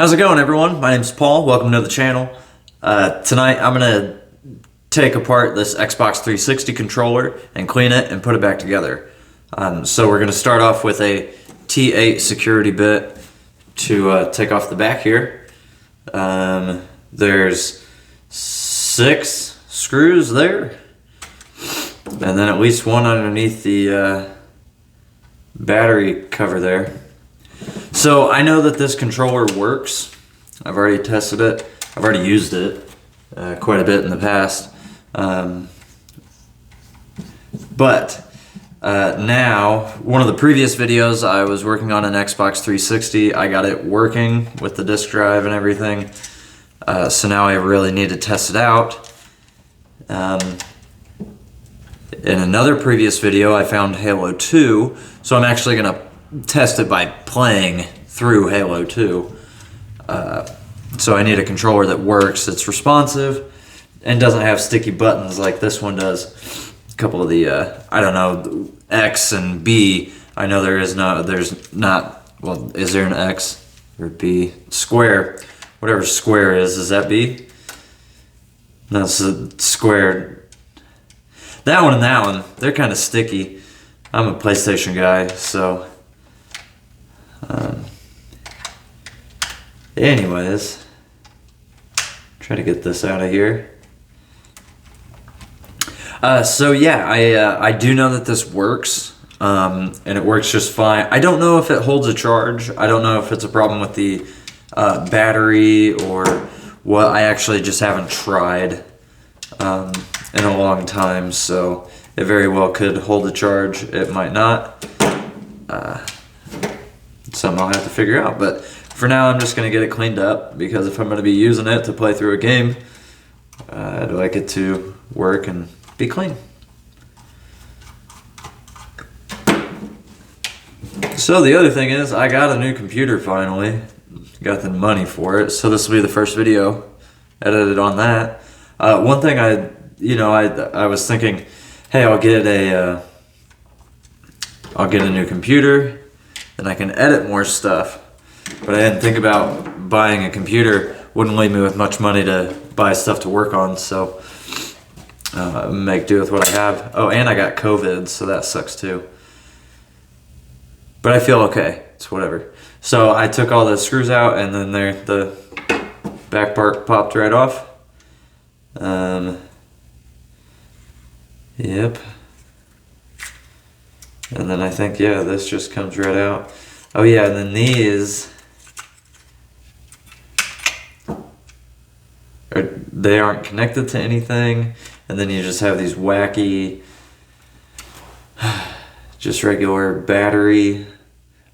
How's it going, everyone? My name's Paul. Welcome to the channel. Tonight I'm going to take apart this Xbox 360 controller and clean it and put it back together. So we're going to start off with a T8 security bit to take off the back here. There's 6 screws there, and then at least one underneath the battery cover there. So I know that this controller works. I've already tested it. I've already used it quite a bit in the past. But now, one of the previous videos, I was working on an Xbox 360. I got it working with the disk drive and everything. So now I really need to test it out. In another previous video, I found Halo 2. So I'm actually going to test it by playing through Halo 2. So I need a controller that works, that's responsive, and doesn't have sticky buttons like this one does. A couple of the, I don't know, X and B, I know there's not, well, is there an X or B? Square, whatever square is that B? No, it's a square. That one and that one, they're kind of sticky. I'm a PlayStation guy, so anyways, try to get this out of here. So yeah, I do know that this works, and it works just fine. I don't know if it holds a charge. I don't know if it's a problem with the battery or what. I actually just haven't tried in a long time, so it very well could hold a charge. It might not. Something I'll have to figure out, but for now I'm just going to get it cleaned up, because if I'm going to be using it to play through a game, I'd like it to work and be clean. So the other thing is, I got a new computer finally. Got the money for it, so this will be the first video edited on that. One thing I was thinking, hey, I'll get a new computer, then I can edit more stuff. But I didn't think about buying a computer. Wouldn't leave me with much money to buy stuff to work on, so make do with what I have. Oh, and I got COVID, so that sucks too. But I feel okay. It's whatever. So I took all the screws out, and then the back part popped right off. Yep. And then I think, yeah, this just comes right out. Oh yeah, and then these, they aren't connected to anything. And then you just have these wacky, just regular battery.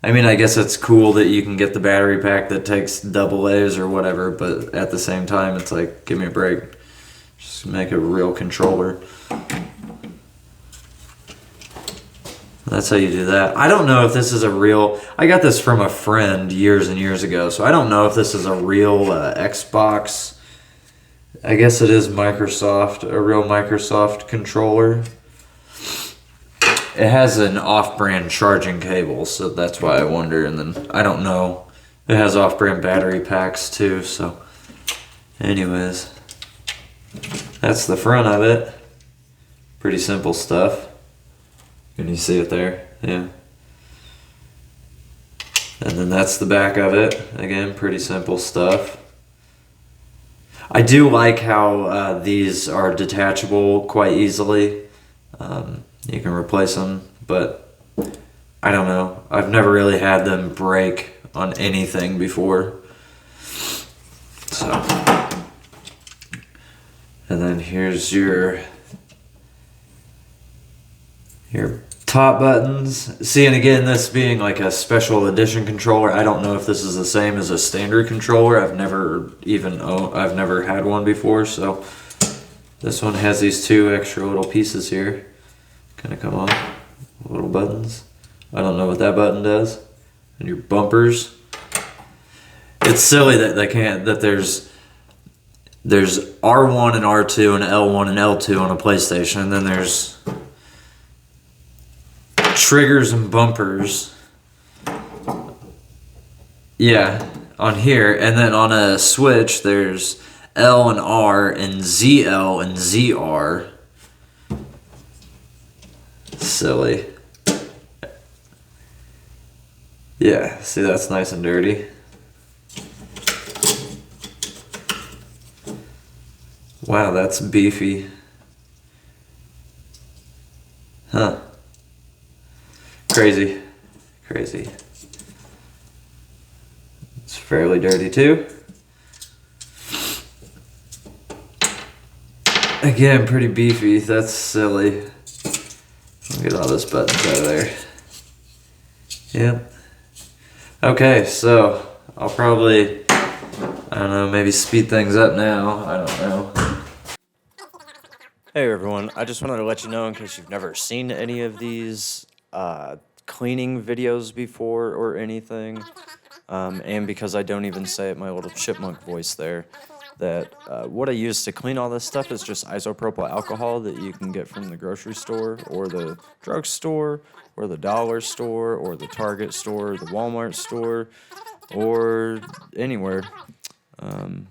I mean, I guess it's cool that you can get the battery pack that takes AA's or whatever, but at the same time, it's like, give me a break. Just make a real controller. That's how you do that. I don't know if this is a real... I got this from a friend years and years ago, so I don't know if this is a real Xbox. I guess it is Microsoft, a real Microsoft controller. It has an off-brand charging cable, so that's why I wonder. And then, I don't know. It has off-brand battery packs too, so... Anyways. That's the front of it. Pretty simple stuff. Can you see it there? Yeah. And then that's the back of it. Again, pretty simple stuff. I do like how these are detachable quite easily. You can replace them, but I don't know. I've never really had them break on anything before. So. And then here's your top buttons. See, and again, this being like a special edition controller, I don't know if this is the same as a standard controller. I've never had one before, so this one has these 2 extra little pieces here. Kind of come on, little buttons. I don't know what that button does. And your bumpers. It's silly that there's R1 and R2 and L1 and L2 on a PlayStation, and then there's triggers and bumpers. Yeah, on here, and then on a switch there's L and R and ZL and ZR. Silly. Yeah, see, that's nice and dirty. Wow, that's beefy. Huh. Crazy. Crazy. It's fairly dirty too. Again, pretty beefy. That's silly. I'll get all those buttons out of there. Yep. Okay, so I'll probably, I don't know, maybe speed things up now. I don't know. Hey everyone, I just wanted to let you know in case you've never seen any of these cleaning videos before or anything, and because I don't even say it my little chipmunk voice there, that what I use to clean all this stuff is just isopropyl alcohol that you can get from the grocery store or the drugstore or the dollar store or the Target store or the Walmart store or anywhere. And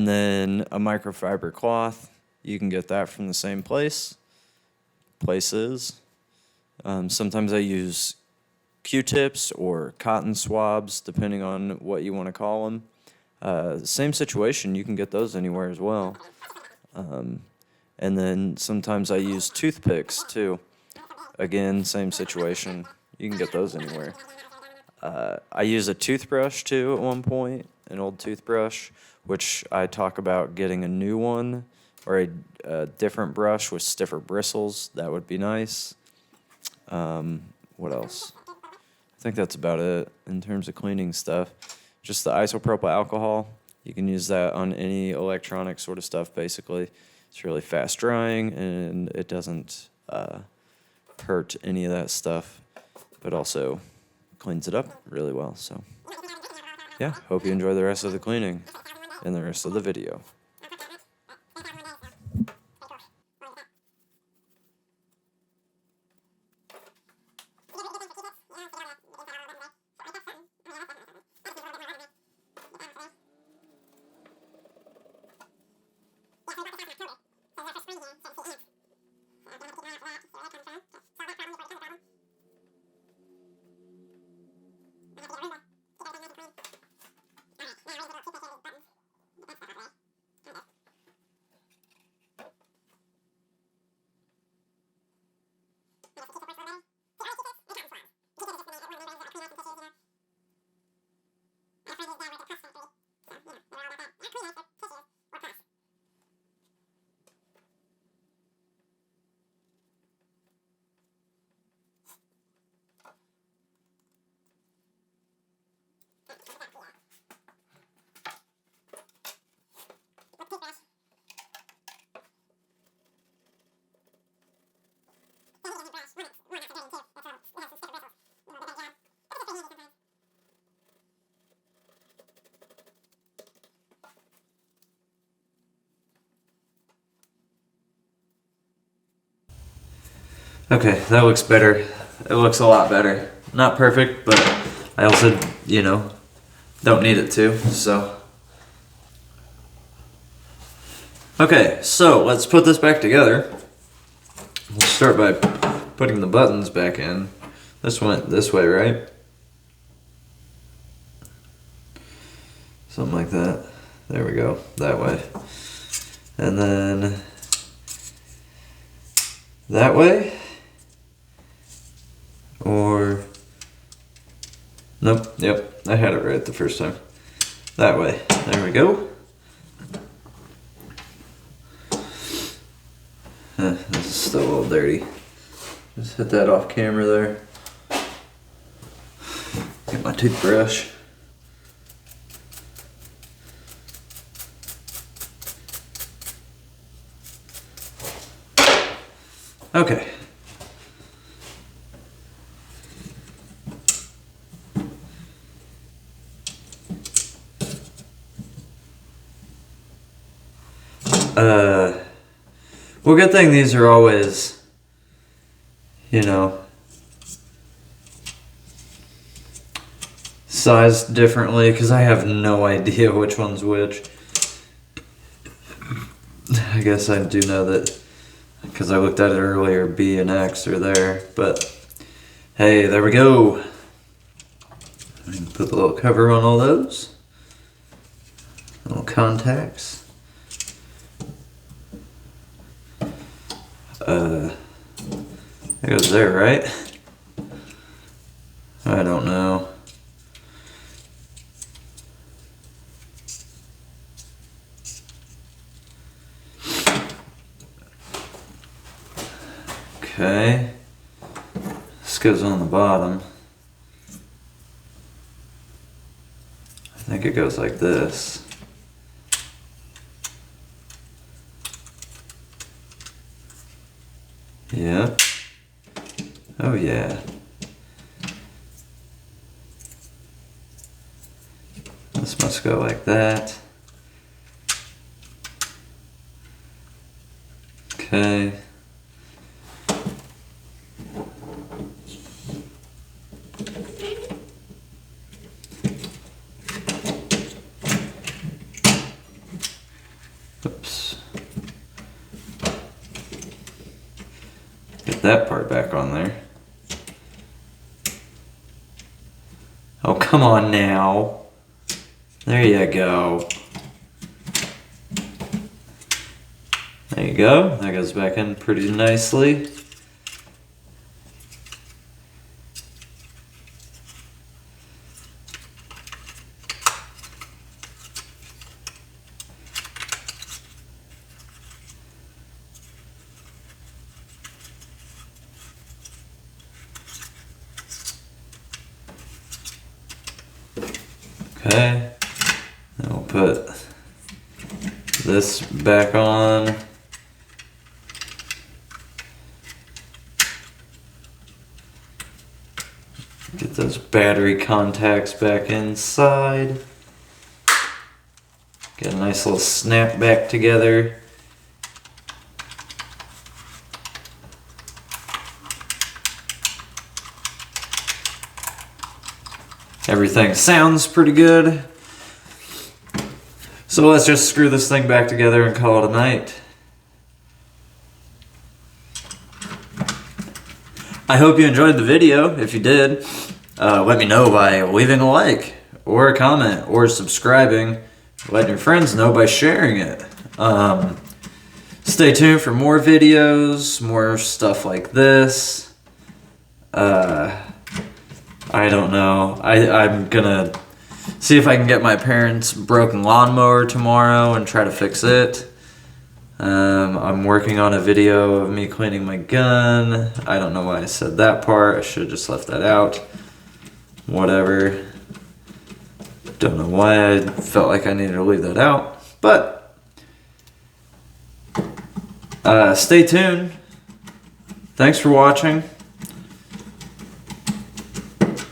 then a microfiber cloth. You can get that from the same places. Sometimes I use Q-tips or cotton swabs, depending on what you want to call them. Same situation, you can get those anywhere as well. And then sometimes I use toothpicks too. Again, same situation, you can get those anywhere. I use a toothbrush too at one point, an old toothbrush, which I talk about getting a new one or a different brush with stiffer bristles. That would be nice. What else? I think that's about it in terms of cleaning stuff. Just the isopropyl alcohol. You can use that on any electronic sort of stuff, basically. It's really fast drying, and it doesn't hurt any of that stuff, but also cleans it up really well. So, yeah, hope you enjoy the rest of the cleaning and the rest of the video. Okay, that looks better. It looks a lot better. Not perfect, but I also, don't need it to, so. Okay, so let's put this back together. We'll start by putting the buttons back in. This went this way, right? Something like that. There we go, that way. And then that way? Or, nope, yep, I had it right the first time. That way, there we go. This is still a little dirty. Just hit that off camera there. Get my toothbrush. Okay. Well, good thing these are always, sized differently because I have no idea which one's which. I guess I do know that because I looked at it earlier, B and X are there, but hey, there we go. I can put the little cover on all those. Little contacts. It goes there, right? I don't know. Okay. This goes on the bottom. I think it goes like this. Yep. Oh yeah. This must go like that. Okay. Oops. Get that part back on there. Oh, come on now. There you go. There you go. That goes back in pretty nicely. Okay, then we'll put this back on. Get those battery contacts back inside. Get a nice little snap back together. Everything sounds pretty good. So let's just screw this thing back together and call it a night. I hope you enjoyed the video. If you did, let me know by leaving a like or a comment or subscribing. Let your friends know by sharing it. Stay tuned for more videos, more stuff like this. I don't know. I'm gonna see if I can get my parents' broken lawnmower tomorrow and try to fix it. I'm working on a video of me cleaning my gun. I don't know why I said that part. I should have just left that out. Whatever. Don't know why I felt like I needed to leave that out. But stay tuned. Thanks for watching.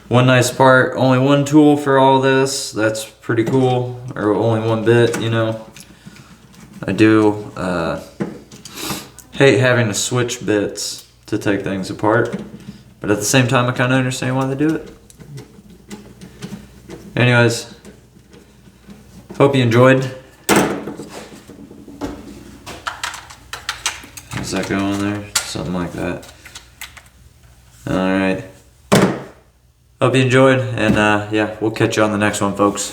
One nice part, only one tool for all this. That's pretty cool. Or only one bit, you know. I do hate having to switch bits to take things apart. But at the same time, I kind of understand why they do it. Anyways, hope you enjoyed. Does that go on there? Something like that. Alright. Hope you enjoyed, and yeah, we'll catch you on the next one, folks.